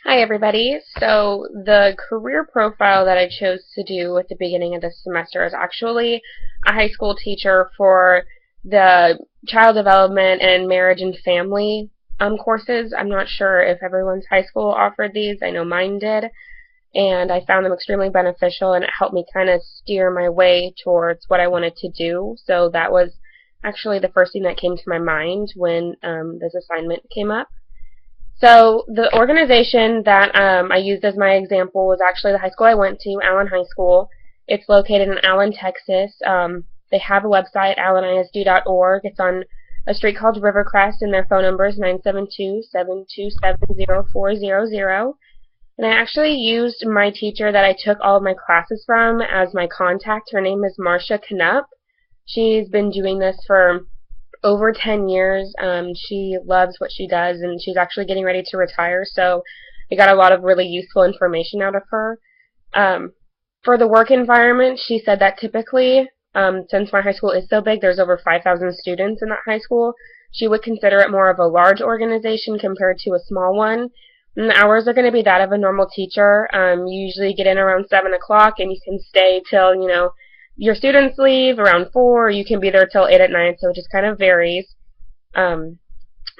Hi everybody. So the career profile that I chose to do at the beginning of this semester is actually a high school teacher for the child development and marriage and family courses. I'm not sure if everyone's high school offered these. I know mine did, and I found them extremely beneficial, and it helped me kind of steer my way towards what I wanted to do. So that was actually the first thing that came to my mind when this assignment came up. So the organization that I used as my example was actually the high school I went to, Allen High School. It's located in Allen, Texas. They have a website, allenisd.org. It's on a street called Rivercrest, and their phone number is 972-727-0400. And I actually used my teacher that I took all of my classes from as my contact. Her name is Marcia Knupp. She's been doing this for over 10 years. She loves what she does, and she's actually getting ready to retire, so I got a lot of really useful information out of her. For the work environment, she said that typically, since my high school is so big, there's over 5,000 students in that high school, she would consider it more of a large organization compared to a small one. And the hours are going to be that of a normal teacher. You usually get in around 7 o'clock, and you can stay till, your students leave around 4, or you can be there till 8 at night, so it just kind of varies.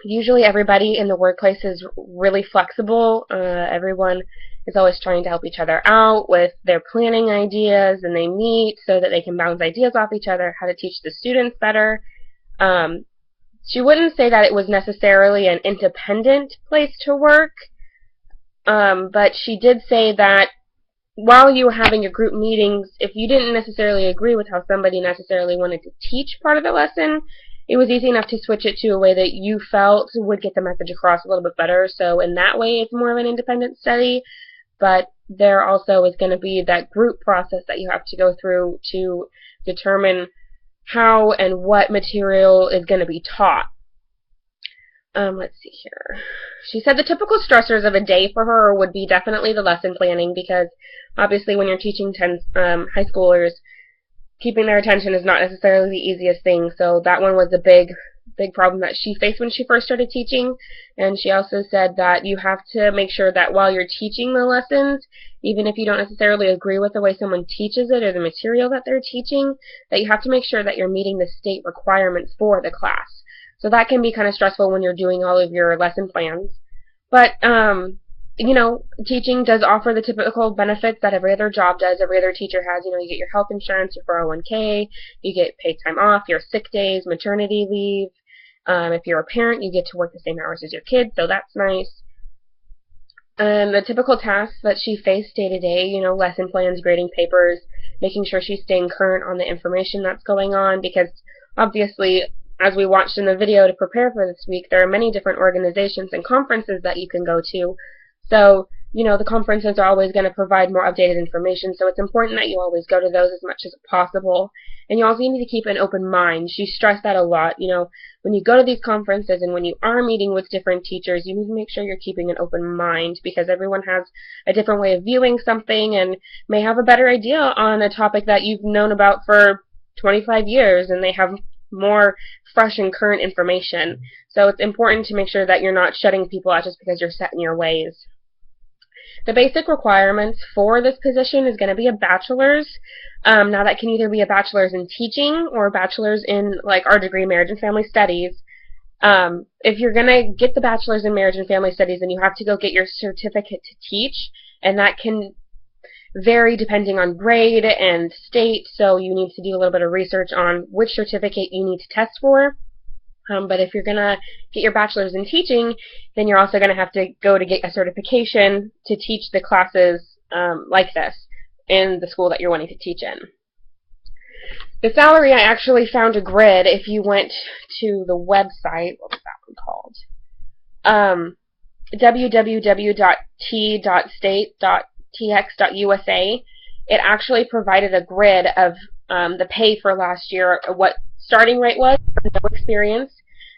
Usually everybody in the workplace is really flexible. Everyone is always trying to help each other out with their planning ideas, and they meet so that they can bounce ideas off each other, how to teach the students better. She wouldn't say that it was necessarily an independent place to work, but she did say that while you were having your group meetings, if you didn't necessarily agree with how somebody necessarily wanted to teach part of the lesson, it was easy enough to switch it to a way that you felt would get the message across a little bit better. So in that way, it's more of an independent study, but there also is going to be that group process that you have to go through to determine how and what material is going to be taught. Let's see here. She said the typical stressors of a day for her would be definitely the lesson planning, because obviously when you're teaching high schoolers, keeping their attention is not necessarily the easiest thing. So that one was a big problem that she faced when she first started teaching. And she also said that you have to make sure that while you're teaching the lessons, even if you don't necessarily agree with the way someone teaches it or the material that they're teaching, that you have to make sure that you're meeting the state requirements for the class. So that can be kind of stressful when you're doing all of your lesson plans. But, teaching does offer the typical benefits that every other job does, every other teacher has. You get your health insurance, your 401k, you get paid time off, your sick days, maternity leave. If you're a parent, you get to work the same hours as your kids, so that's nice. And the typical tasks that she faced day to day, lesson plans, grading papers, making sure she's staying current on the information that's going on, because obviously, as we watched in the video to prepare for this week, there are many different organizations and conferences that you can go to. So, the conferences are always going to provide more updated information, so it's important that you always go to those as much as possible. And you also need to keep an open mind. She stressed that a lot. When you go to these conferences and when you are meeting with different teachers, you need to make sure you're keeping an open mind, because everyone has a different way of viewing something and may have a better idea on a topic that you've known about for 25 years, and they have more fresh and current information. So it's important to make sure that you're not shutting people out just because you're set in your ways. The basic requirements for this position is going to be a bachelor's. Now that can either be a bachelor's in teaching or a bachelor's in our degree, marriage and family studies. If you're going to get the bachelor's in marriage and family studies, then you have to go get your certificate to teach, and that can vary depending on grade and state, so you need to do a little bit of research on which certificate you need to test for. But if you're going to get your bachelor's in teaching, then you're also going to have to go to get a certification to teach the classes like this in the school that you're wanting to teach in. The salary, I actually found a grid. If you went to the website, what was that one called? www.t.state.tx.usa. It actually provided a grid of the pay for last year, what starting rate was for no experience.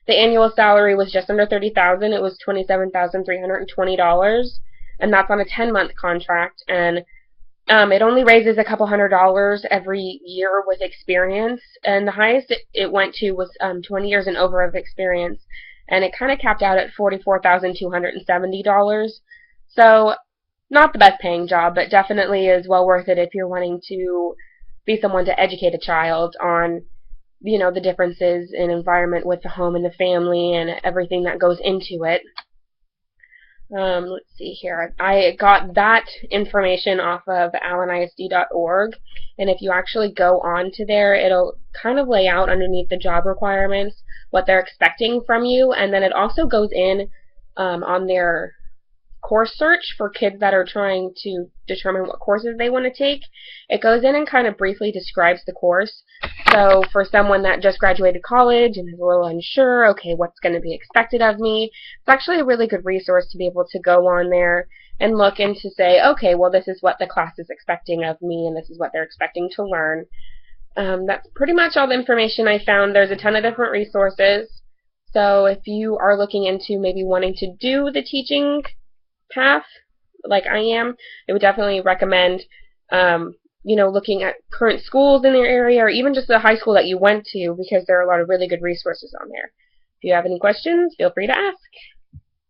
The annual salary was just under $30,000. It was $27,320, and that's on a 10-month contract. And it only raises a couple $100 every year with experience, and the highest it went to was 20 years and over of experience, and it kind of capped out at $44,270. So not the best paying job, but definitely is well worth it if you're wanting to be someone to educate a child on, the differences in environment with the home and the family and everything that goes into it. Let's see here. I got that information off of allenisd.org, and if you actually go on to there, it'll kind of lay out underneath the job requirements what they're expecting from you, and then it also goes in on their course search for kids that are trying to determine what courses they want to take. It goes in and kind of briefly describes the course. So for someone that just graduated college and is a little unsure, okay, what's going to be expected of me, it's actually a really good resource to be able to go on there and look and to say, okay, well, this is what the class is expecting of me and this is what they're expecting to learn. That's pretty much all the information I found. There's a ton of different resources. So if you are looking into maybe wanting to do the teaching path like I am, I would definitely recommend looking at current schools in their area or even just the high school that you went to, because there are a lot of really good resources on there. If you have any questions, feel free to ask.